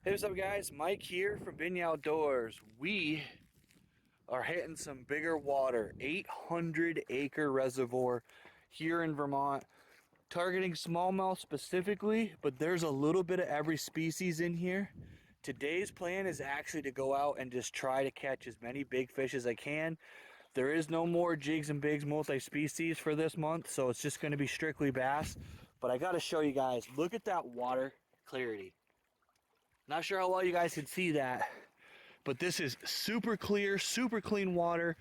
Hey, what's up, guys? Mike here from Binyao Outdoors. We are hitting some bigger water, 800-acre reservoir here in Vermont, targeting smallmouth specifically, but there's a little bit of every species in here. Today's plan is actually to go out and just try to catch as many big fish as I can. There is no more jigs and bigs multi-species for this month, so it's just going to be strictly bass. But I got to show you guys, look at that water clarity. Not sure how well you guys can see that, but this is super clear, super clean water.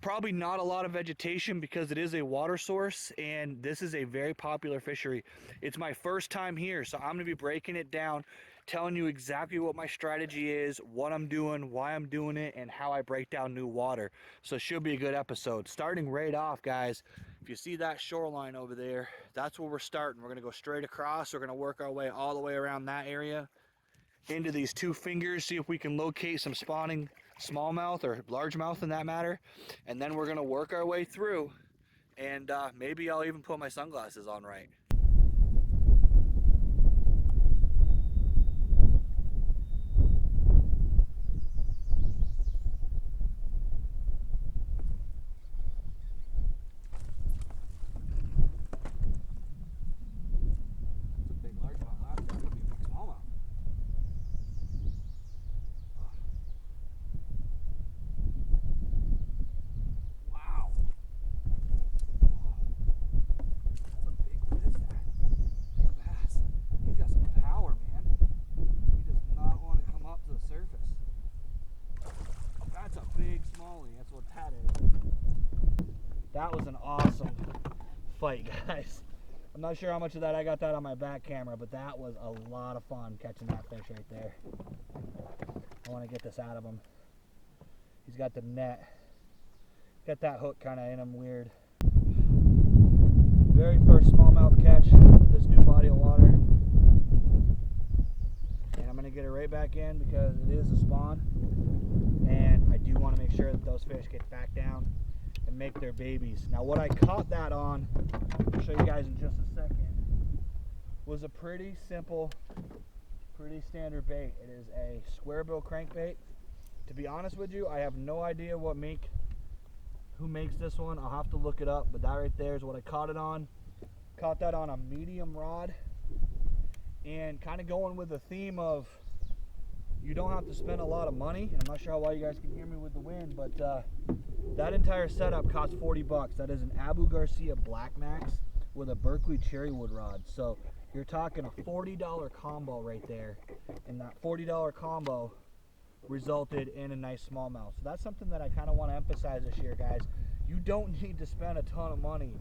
Probably not a lot of vegetation because it is a water source, and this is a very popular fishery. It's my first time here, so I'm gonna be breaking it down, telling you exactly what my strategy is, what I'm doing, why I'm doing it, and how I break down new water. So it should be a good episode. Starting right off, guys, if you see that shoreline over there, that's where we're starting. We're gonna go straight across. We're gonna work our way all the way around that area into these two fingers, see if we can locate some spawning smallmouth or largemouth in that matter, and then we're gonna work our way through, and maybe I'll even put my sunglasses on right. It's a big largemouth. That's gonna be a big smallmouth. Wow. That's a big, what is that? Big bass. He's got some power, man. He does not want to come up to the surface. That's a big smallie. That's what that is. That was an awesome fight, guys. I'm not sure how much of that I got that on my back camera, but that was a lot of fun catching that fish right there. I want to get this out of him. He's got the net. Got that hook kind of in him weird. Very first smallmouth catch, this new body of water. And I'm going to get it right back in because it is a spawn. And I do want to make sure that those fish get back down and make their babies. Now what I caught that on, I'll show you guys in just a second, was a pretty simple, pretty standard bait. It is a square bill crankbait. To be honest with you, I have no idea who makes this one. I'll have to look it up, but that right there is what I caught it on. Caught that on a medium rod, and kind of going with the theme of you don't have to spend a lot of money. I'm not sure how well you guys can hear me with the wind, but that entire setup cost 40 bucks. That is an Abu Garcia Black Max with a Berkeley Cherrywood rod. So you're talking a $40 combo right there. And that $40 combo resulted in a nice smallmouth. So that's something that I kind of want to emphasize this year, guys. You don't need to spend a ton of money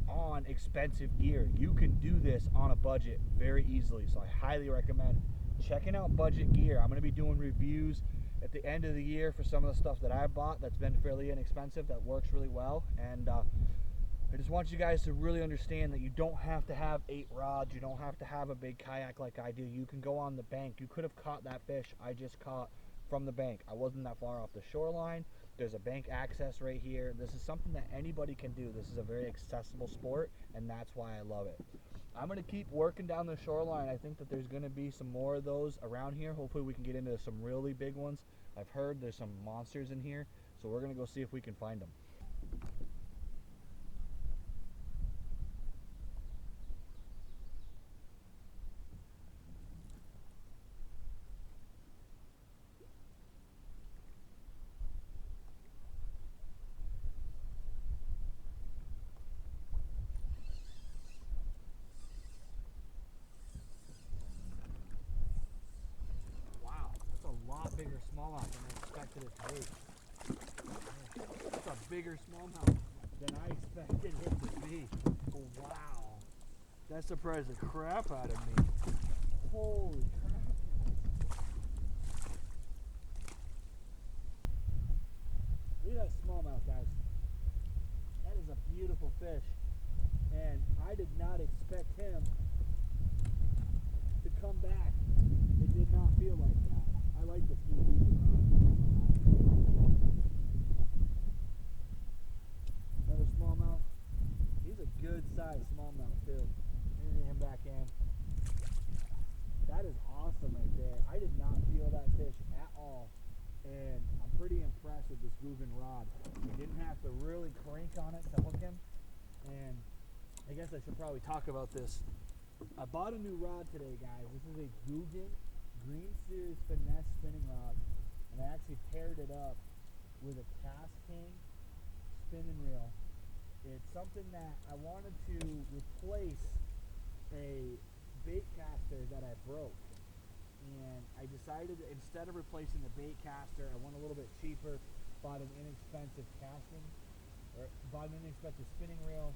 on expensive gear. You can do this on a budget very easily. So I highly recommend checking out budget gear. I'm going to be doing reviews at the end of the year for some of the stuff that I bought that's been fairly inexpensive, that works really well. And I just want you guys to really understand that you don't have to have 8 rods. You don't have to have a big kayak like I do. You can go on the bank. You could have caught that fish I just caught from the bank. I wasn't that far off the shoreline. There's a bank access right here. This is something that anybody can do. This is a very accessible sport, and that's why I love it. I'm going to keep working down the shoreline. I think that there's going to be some more of those around here. Hopefully we can get into some really big ones. I've heard there's some monsters in here, so we're going to go see if we can find them. Wow, that's a lot bigger smallmouth than I expected it to be. That's a bigger smallmouth than I expected it to be. Wow. That surprised the crap out of me. Holy crap. Look at that smallmouth, guys. That is a beautiful fish. And I did not expect him to come back. It did not feel like that. I like this new another smallmouth. He's a good sized smallmouth too. Maybe him back in. That is awesome right there. I did not with this Googan rod. I didn't have to really crank on it to hook him. And I guess I should probably talk about this. I bought a new rod today, guys. This is a Googan Green Series finesse spinning rod, and I actually paired it up with a Cast King spinning reel. It's something that I wanted to replace a bait caster that I broke, and I decided instead of replacing the bait caster, I went a little bit cheaper, bought an inexpensive casting, or bought an inexpensive spinning reel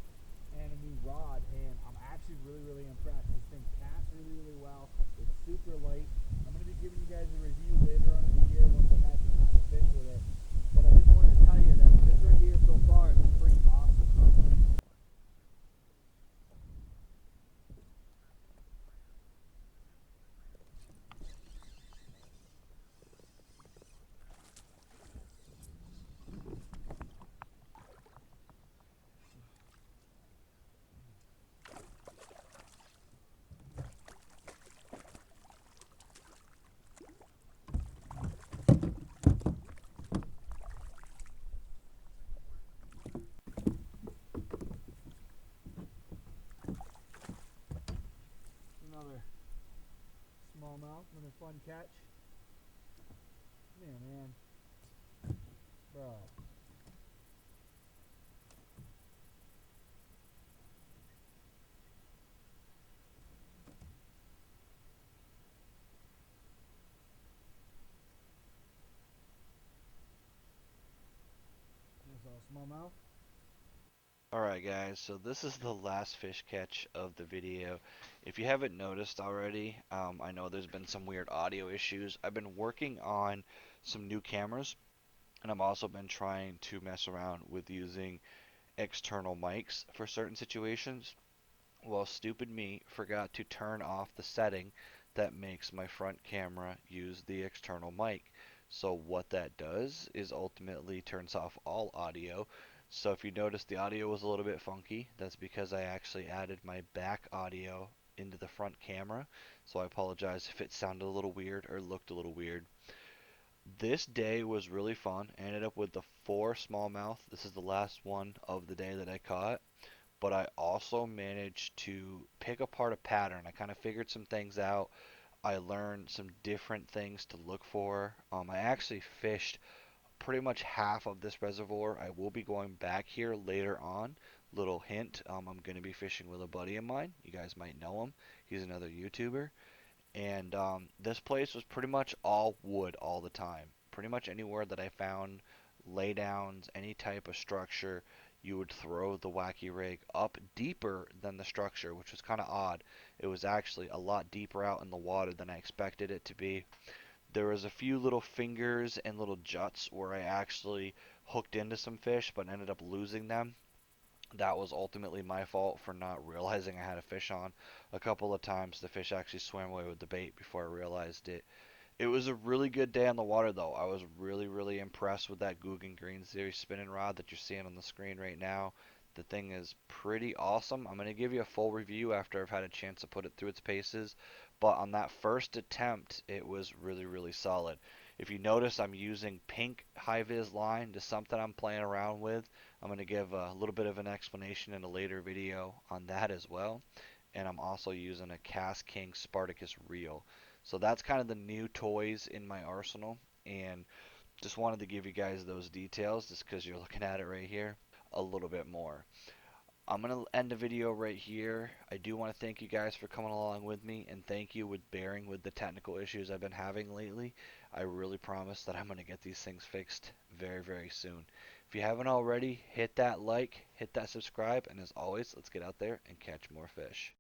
and a new rod, and I'm actually really impressed. This thing casts really well. It's super light. I'm going to be giving you guys a review later on in the year once I've had some time to fish with it, but I just wanted to tell you that this right here so far is pretty awesome. Another smallmouth, another fun catch. Come here, man. Bro. There's a smallmouth. Alright guys, so this is the last fish catch of the video. If you haven't noticed already, I know there's been some weird audio issues. I've been working on some new cameras, and I've also been trying to mess around with using external mics for certain situations. Well, stupid me forgot to turn off the setting that makes my front camera use the external mic. So what that does is ultimately turns off all audio. So if you notice the audio was a little bit funky, that's because I actually added my back audio into the front camera. So I apologize if it sounded a little weird or looked a little weird. This day was really fun. I ended up with the 4 smallmouth. This is the last one of the day that I caught, but I also managed to pick apart a pattern. I kind of figured some things out. I learned some different things to look for. I actually fished pretty much half of this reservoir. I will be going back here later on. Little hint, I'm going to be fishing with a buddy of mine. You guys might know him. He's another YouTuber. And this place was pretty much all wood all the time. Pretty much anywhere that I found laydowns, any type of structure, you would throw the wacky rig up deeper than the structure, which was kind of odd. It was actually a lot deeper out in the water than I expected it to be. There was a few little fingers and little juts where I actually hooked into some fish but ended up losing them. That was ultimately my fault for not realizing I had a fish on. A couple of times the fish actually swam away with the bait before I realized it. It was a really good day on the water though. I was really impressed with that Googan Green Series spinning rod that you're seeing on the screen right now. The thing is pretty awesome. I'm going to give you a full review after I've had a chance to put it through its paces, but on that first attempt it was really solid. If you notice, I'm using pink high-vis line, just something I'm playing around with. I'm going to give a little bit of an explanation in a later video on that as well. And I'm also using a Cast King Spartacus reel. So that's kind of the new toys in my arsenal, and just wanted to give you guys those details just because you're looking at it right here a little bit more. I'm going to end the video right here. I do want to thank you guys for coming along with me, and thank you with bearing with the technical issues I've been having lately. I really promise that I'm going to get these things fixed very soon. If you haven't already, hit that like, hit that subscribe, and as always, let's get out there and catch more fish.